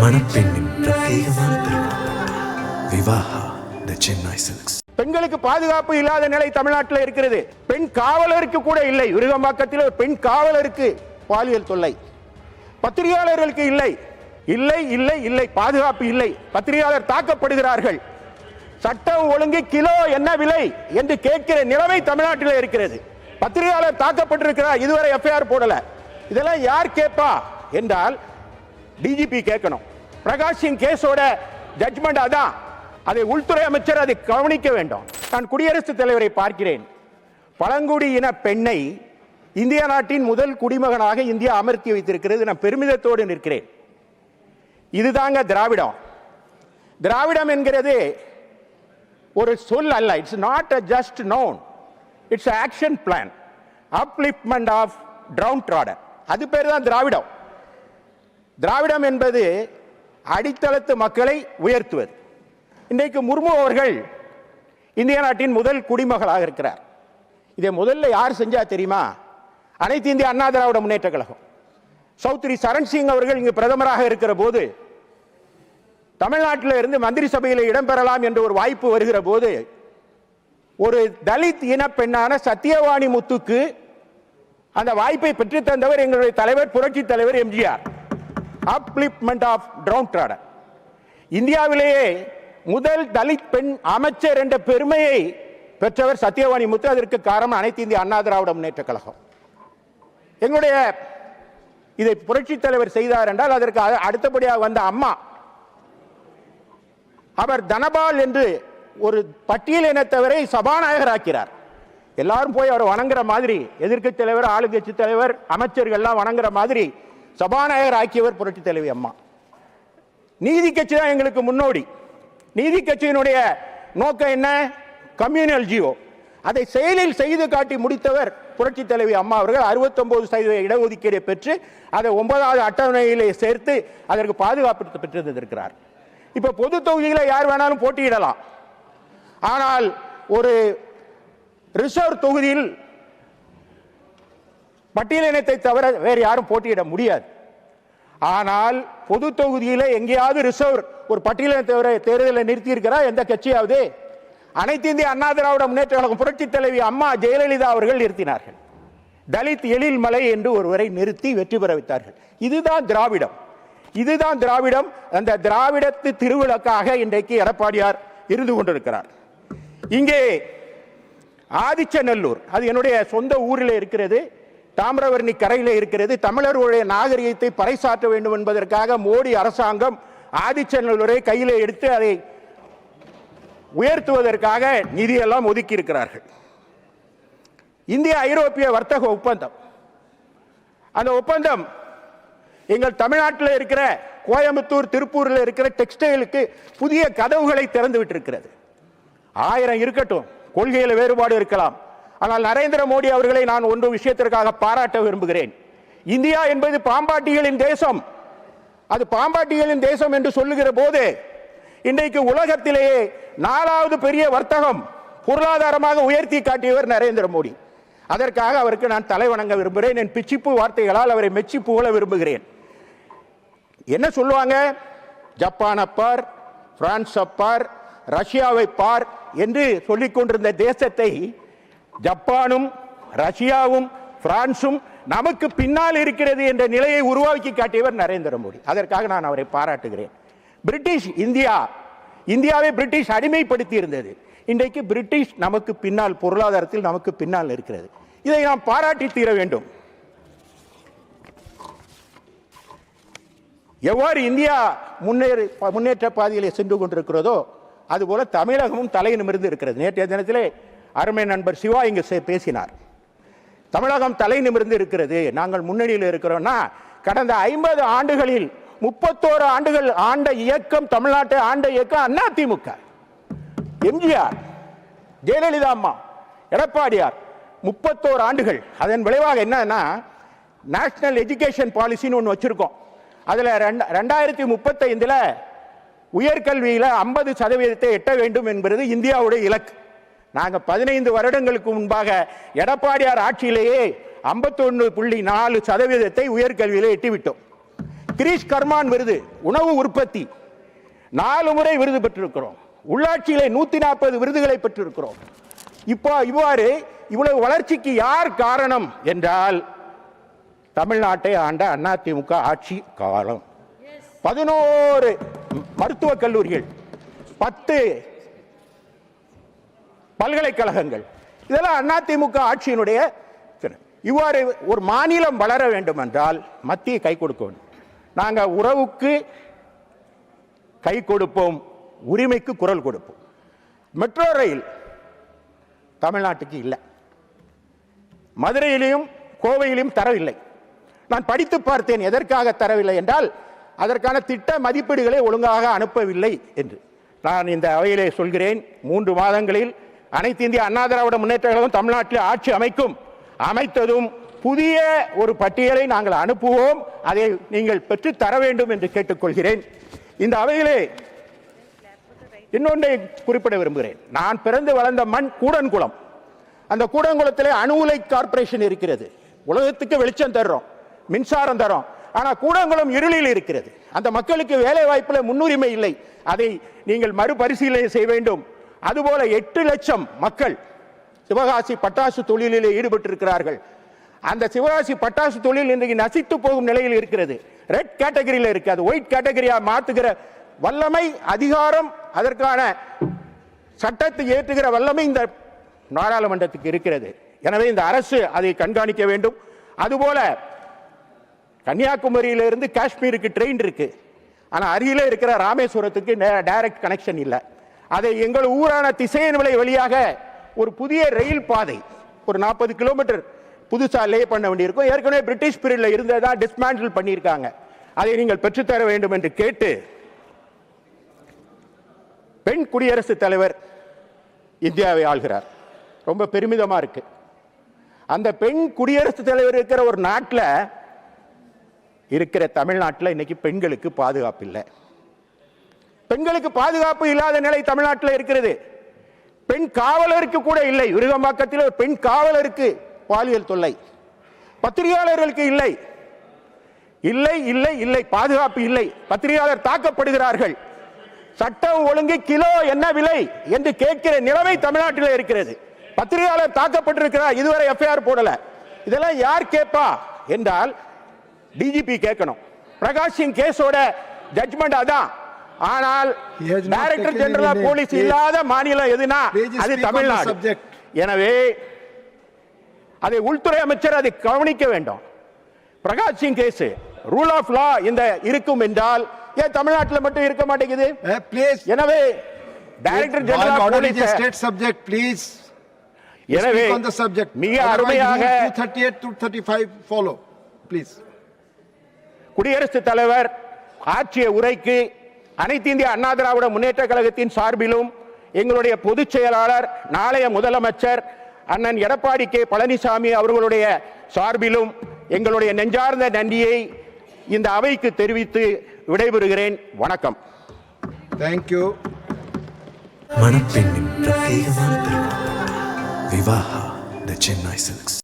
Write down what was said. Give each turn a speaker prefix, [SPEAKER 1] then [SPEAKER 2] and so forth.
[SPEAKER 1] மணப்பெண்ணின் பிரத்யேகமான திருமணம் விவாஹா தி சென்னை சில்க்ஸ்.
[SPEAKER 2] பெண்களுக்கு பாதுகாப்பு இல்லாத நிலை தமிழ்நாட்டில் இருக்கிறது. பெண் காவலருக்கு கூட இல்லை. விருகம்பாக்கத்தில் ஒரு பெண் காவலருக்கு பாலியல் தொல்லை. பத்திரிகையாளர்களுக்கு இல்லை இல்லை இல்லை இல்லை பாதுகாப்பு இல்லை. பத்திரிகையாளர் தாக்கப்படுகிறார்கள். சட்டம் ஒழுங்கு கிலோ என்ன விலை என்று கேட்கிற நிலைமை தமிழ்நாட்டில் இருக்கிறது. பத்திரிகையாளர் தாக்கப்பட்டிருக்கிறார், இதுவரை எஃப்ஐஆர் போடல. இதெல்லாம் யார் கேட்பா என்றால் டிஜிபி கேட்கணும். பிரகாஷ் சிங் கேஸோட ஜட்ஜ்மெண்ட் அதான். அதை உள்துறை அமைச்சர் அதை கவனிக்க வேண்டும். நான் குடியரசுத் தலைவரை பார்க்கிறேன். பழங்குடியின பெண்ணை இந்திய நாட்டின் முதல் குடிமகனாக இந்தியா அமர்த்தி வைத்திருக்கிறது. நான் பெருமிதத்தோடு நிற்கிறேன். இதுதாங்க திராவிடம். திராவிடம் என்கிறது ஒரு சொல் அல்ல. It's not a just known. It's action plan. Upliftment of downtrodden. அது பேர் தான் திராவிடம். திராவிடம் என்பது அடித்தளத்து மக்களை உயர்த்துவது. இன்றைக்கு முர்மு அவர்கள் இந்திய நாட்டின் முதல் குடிமகளாக இருக்கிறார். இதை முதல்ல யார் செஞ்சா தெரியுமா? அனைத்து இந்திய அண்ணா திராவிட முன்னேற்ற கழகம். சௌத்ரி சரண் சிங் அவர்கள் இங்கு பிரதமராக இருக்கிற போது, தமிழ்நாட்டில் இருந்து மந்திரி சபையில் இடம்பெறலாம் என்ற ஒரு வாய்ப்பு வருகிற போது, ஒரு தலித் இன பெண்ணான சத்தியவாணி முத்துக்கு அந்த வாய்ப்பை பெற்று தந்தவர் எங்களுடைய தலைவர், புரட்சி தலைவர் MGR. Upliftment of downtrodden. இந்தியாவிலேயே முதல் தலித் பெண் அமைச்சர் என்ற பெருமையை பெற்றவர் சத்தியவாணி முத்து. அதற்கு காரணம் அனைத்து இந்திய அண்ணா திராவிட முன்னேற்ற கழகம். எங்களுடைய இதை புரட்சி தலைவர் செய்தார் என்றால் அதற்கு அடுத்தபடியாக வந்த அம்மா, அவர் தனபால் என்று ஒரு பட்டியல் இனத்தவரை சபாநாயகர் ஆக்கிறார். எல்லாரும் போய் அவர் வணங்குற மாதிரி, எதிர்க்கட்சி தலைவர், ஆளுங்கட்சி தலைவர், அமைச்சர்கள்லாம் வணங்குற மாதிரி சபாநாயகர் ஆக்கியவர் புரட்சி தலைவி அம்மா. நீதி கட்சி தான் எங்களுக்கு முன்னோடி. நீதி கட்சியினுடைய நோக்கம் என்ன? கம்யூனல் ஜியோ. அதை செயலில் செய்து காட்டி முடித்தவர் புரட்சி தலைவி அம்மா அவர்கள். 69% இடஒதுக்கீடை பெற்று அதை 9வது அட்டவணையிலே சேர்த்து அதற்கு பாதுகாப்பு பெற்றிருந்திருக்கிறார். இப்ப பொது தொகுதியில் யார் வேணாலும் போட்டியிடலாம். ஆனால் ஒரு ரிசர்வ் தொகுதியில் பட்டியலினத்தை தவிர வேறு யாரும் போட்டியிட முடியாது. ஆனால் பொது தொகுதியில் எங்கேயாவது ரிசர்வ் ஒரு பட்டியலினத்தை தவிர தேர்தலில் நிறுத்தி இருக்கிறா எந்த கட்சியாவது? அனைத்து இந்திய அண்ணா திராவிட முன்னேற்ற கழகம் புரட்சி தலைவி அம்மா ஜெயலலிதா அவர்கள் நிறுத்தினார்கள். தலித் எழில் மலை என்று ஒருவரை நிறுத்தி வெற்றி பெற வைத்தார்கள். இதுதான் திராவிடம். இதுதான் திராவிடம். அந்த திராவிடத்து திருவிளக்காக இன்றைக்கு எடப்பாடியார் இருந்து கொண்டிருக்கிறார். இங்கே ஆதிச்சநல்லூர், அது என்னுடைய சொந்த ஊரில் இருக்கிறது, தாமிரபரணி கரையில் இருக்கிறது. தமிழர்களுடைய நாகரிகத்தை பறைசாற்ற வேண்டும் என்பதற்காக மோடி அரசாங்கம் ஆதிச்சநல்லூரை கையில் எடுத்து அதை உயர்த்துவதற்காக நிதியெல்லாம் ஒதுக்கி இருக்கிறார்கள். இந்திய ஐரோப்பிய வர்த்தக ஒப்பந்தம், அந்த ஒப்பந்தம் எங்கள் தமிழ்நாட்டில் இருக்கிற கோயம்புத்தூர், திருப்பூரில் இருக்கிற டெக்ஸ்டைலுக்கு புதிய கதவுகளை திறந்து விட்டிருக்கிறது. 1000 இருக்கட்டும், கொள்கையில் வேறுபாடு இருக்கலாம். ஆனால் நரேந்திர மோடி அவர்களை நான் ஒன்று விஷயத்திற்காக பாராட்ட விரும்புகிறேன். இந்தியா என்பது பாம்பாட்டிகளின் தேசம். அது பாம்பாட்டிகளின் தேசம் என்று சொல்லுகிற போது இன்றைக்கு உலகத்திலேயே 4வது பெரிய வர்த்தகம் பொருளாதாரமாக உயர்த்தி காட்டியவர் நரேந்திர மோடி. அதற்காக அவருக்கு நான் தலை வணங்க விரும்புகிறேன். என் பிச்சிப்பு வார்த்தைகளால் அவரை மெச்சி புகழ விரும்புகிறேன். என்ன சொல்லுவாங்க? ஜப்பான் அப்பார், பிரான்ஸ் அப்பார், ரஷ்யாவை பார் என்று சொல்லிக் கொண்டிருந்த தேசத்தை ஜப்பானும் ரஷ்யாவும் பிரான்சும் நமக்கு பின்னால் இருக்கிறது என்ற நிலையை உருவாக்கி காட்டியவர் நரேந்திர மோடி. அதற்காக நான் அவரை பாராட்டுகிறேன். பிரிட்டிஷ் இந்தியாவை பிரிட்டிஷ் அடிமைப்படுத்தி இருந்தது. இன்றைக்கு பிரிட்டிஷ் நமக்கு பின்னால், பொருளாதாரத்தில் நமக்கு பின்னால் இருக்கிறது. இதை நாம் பாராட்டி தீர வேண்டும். எவ்வாறு இந்தியா முன்னேற்ற பாதையிலே சென்று கொண்டிருக்கிறதோ அதுபோல தமிழகமும் தலை நிமிர்ந்து இருக்கிறது. நேற்றைய தினத்திலே அருமை நண்பர் சிவா இங்கு பேசினார். தமிழகம் தலை நிமிர்ந்து இருக்கிறது, நாங்கள் முன்னணியில் இருக்கிறோம்னா, கடந்த 50 ஆண்டுகளில் 31 ஆண்டுகள் ஆண்ட இயக்கம், தமிழ்நாட்டை ஆண்ட இயக்கம் அதிமுக. எம்ஜிஆர், ஜெயலலிதா அம்மா, எடப்பாடியார் 31 ஆண்டுகள். அதன் விளைவாக என்னன்னா, நேஷனல் எஜுகேஷன் பாலிசின்னு ஒன்று வச்சிருக்கோம். அதில் 2035 உயர்கல்வியில் 50% எட்ட வேண்டும் என்பது இந்தியாவுடைய இலக்கு. நாங்கள் 15 வருடங்களுக்கு முன்பாக எடப்பாடியார் ஆட்சியிலேயே 51.4% உயர்கல்வியிலே எட்டிவிட்டோம். கிரீஷ் கர்மான் விருது உணவு உற்பத்தி 4 முறை விருது பெற்றிருக்கிறோம். உள்ளாட்சியிலே 140 விருதுகளை பெற்றிருக்கிறோம். இப்போ இவ்வாறு இவ்வளவு வளர்ச்சிக்கு யார் காரணம் என்றால் தமிழ்நாட்டை ஆண்ட அதிமுக ஆட்சி காலம். 11 மருத்துவக் கல்லூரிகள், 10 பல்கலைக்கழகங்கள், இதெல்லாம் அதிமுக ஆட்சியினுடைய. இவ்வாறு ஒரு மாநிலம் வளர வேண்டும் என்றால் மத்திய கை கொடுக்க வேண்டும். நாங்கள் உறவுக்கு கை கொடுப்போம், உரிமைக்கு குரல் கொடுப்போம். மெட்ரோ ரயில் தமிழ்நாட்டுக்கு இல்லை, மதுரையிலையும் கோவையிலையும் தரவில்லை. நான் படித்து பார்த்தேன் எதற்காக தரவில்லை என்றால் அதற்கான திட்ட மதிப்பீடுகளை ஒழுங்காக அனுப்பவில்லை என்று. நான் இந்த அவையிலே சொல்கிறேன், 3 மாதங்களில் அனைத்து இந்திய அண்ணா திராவிட முன்னேற்ற கழகம் தமிழ்நாட்டில் ஆட்சி அமைக்கும். அமைத்ததும் புதிய ஒரு பட்டியலை நாங்கள் அனுப்புவோம், அதை நீங்கள் பெற்று தர வேண்டும் என்று கேட்டுக்கொள்கிறேன். இந்த அவையிலே இன்னொன்றை குறிப்பிட விரும்புகிறேன். நான் பிறந்து வளர்ந்த மண் கூடன்குளம். அந்த கூடன்குளத்திலே அணு உலை கார்ப்பரேஷன் இருக்கிறது. உலகத்துக்கு வெளிச்சம் தர்றோம், மின்சாரம் தரோம். ஆனால் கூடங்குளம் இருளில் இருக்கிறது. அந்த மக்களுக்கு வேலை வாய்ப்பில் முன்னுரிமை இல்லை. அதை நீங்கள் மறுபரிசீலனை செய்ய வேண்டும். அதுபோல 8 லட்சம் மக்கள் சிவகாசி பட்டாசு தொழிலில் ஈடுபட்டிருக்கிறார்கள். அந்த சிவகாசி பட்டாசு தொழில் இன்றைக்கு நசித்து போகும் நிலையில் இருக்கிறது. ரெட் கேட்டகரியில் இருக்கு. அது ஒயிட் கேட்டகரியா மாற்றுகிற வல்லமை, அதிகாரம், அதற்கான சட்டத்தை ஏற்றுகிற வல்லமை இந்த நாடாளுமன்றத்துக்கு இருக்கிறது. எனவே இந்த அரசு அதை கண்காணிக்க வேண்டும். அதுபோல கன்னியாகுமரியிலிருந்து காஷ்மீருக்கு ட்ரெயின் இருக்கு, ஆனால் அருகிலே இருக்கிற ராமேஸ்வரத்துக்கு டைரக்ட் கனெக்ஷன் இல்லை. அதை எங்கள் ஊரான திசையன்விளை வழியாக ஒரு புதிய ரயில் பாதை ஒரு 40 கிலோமீட்டர் புதுசா லே பண்ண வேண்டியிருக்கும். ஏற்கனவே பிரிட்டிஷ் பீரியட்ல இருந்ததா டிஸ்மேண்டில் பண்ணியிருக்காங்க. அதை நீங்கள் பெற்றுத்தர வேண்டும் என்று கேட்டு, பெண் குடியரசுத் தலைவர் இந்தியாவை ஆள்கிறார். ரொம்ப பெருமிதமா இருக்கு. அந்த பெண் குடியரசுத் தலைவர் இருக்கிற ஒரு நாட்டில் இருக்கிற தமிழ்நாட்டில் இன்னைக்கு பெண்களுக்கு பாதுகாப்பு இல்லை. பெண்களுக்கு பாதுகாப்பு இல்லாத நிலை தமிழ்நாட்டில் இருக்கிறது. பெண் காவலருக்கு கூட இல்லை. விருகம்பாக்கத்தில் ஒரு பெண் காவலருக்கு பாலியல் தொல்லை, பத்திரிகையாளர்களுக்கு இல்லை. இல்லை இல்லை இல்லை, பாதுகாப்பு இல்லை. பத்திரிகையாளர் தாக்கப்படுகிறார்கள். சட்டம் ஒழுங்கு கிலோ என்ன விலை என்று கேட்கிற நிலைமை தமிழ்நாட்டில் இருக்கிறது. பத்திரிகையாளர் தாக்கப்பட்டிருக்கிறார், இதுவரை எஃப்ஐஆர் போடல. இதெல்லாம் யார் கேட்பா என்றால் டிஜிபி கேட்கணும். பிரகாஷ் சிங் கேஸோட ஜட்ஜ்மெண்ட் அதான். ஆனால் டைரக்டர் ஜெனரல் ஆஃப் போலீஸ் இல்லாத மாநிலம் எதுனா அது தமிழ்நாடு. எனவே அதை உள்துறை அமைச்சர் அதை கவனிக்க வேண்டும். Prakash Singh case rule of law இந்த இருக்கும் என்றால் ஏன் தமிழ்நாட்டில் மட்டும் இருக்க மாட்டேங்குது? எனவே director general of police state subject please. எனவே மிக அருமையாக
[SPEAKER 3] 238 to 35 ஃபாலோ ப்ளீஸ்.
[SPEAKER 2] குடியரசுத் தலைவர் ஆற்றிய உரைக்கு அனைத்து இந்திய அண்ணா திராவிட முன்னேற்ற கழகத்தின் சார்பிலும் எங்களுடைய பொதுச் செயலாளர் நாளைய முதலமைச்சர் அண்ணன் எடப்பாடி கே பழனிசாமி அவர்களுடைய சார்பிலும் எங்களுடைய நெஞ்சார்ந்த நன்றியை இந்த அவைக்கு தெரிவித்து விடைபெறுகிறேன். வணக்கம்.
[SPEAKER 3] தேங்க்யூ.
[SPEAKER 1] மணப்பெண்ணின் பிரத்யேகமான திருமணம் விவாஹா தி சென்னை சில்க்ஸ்.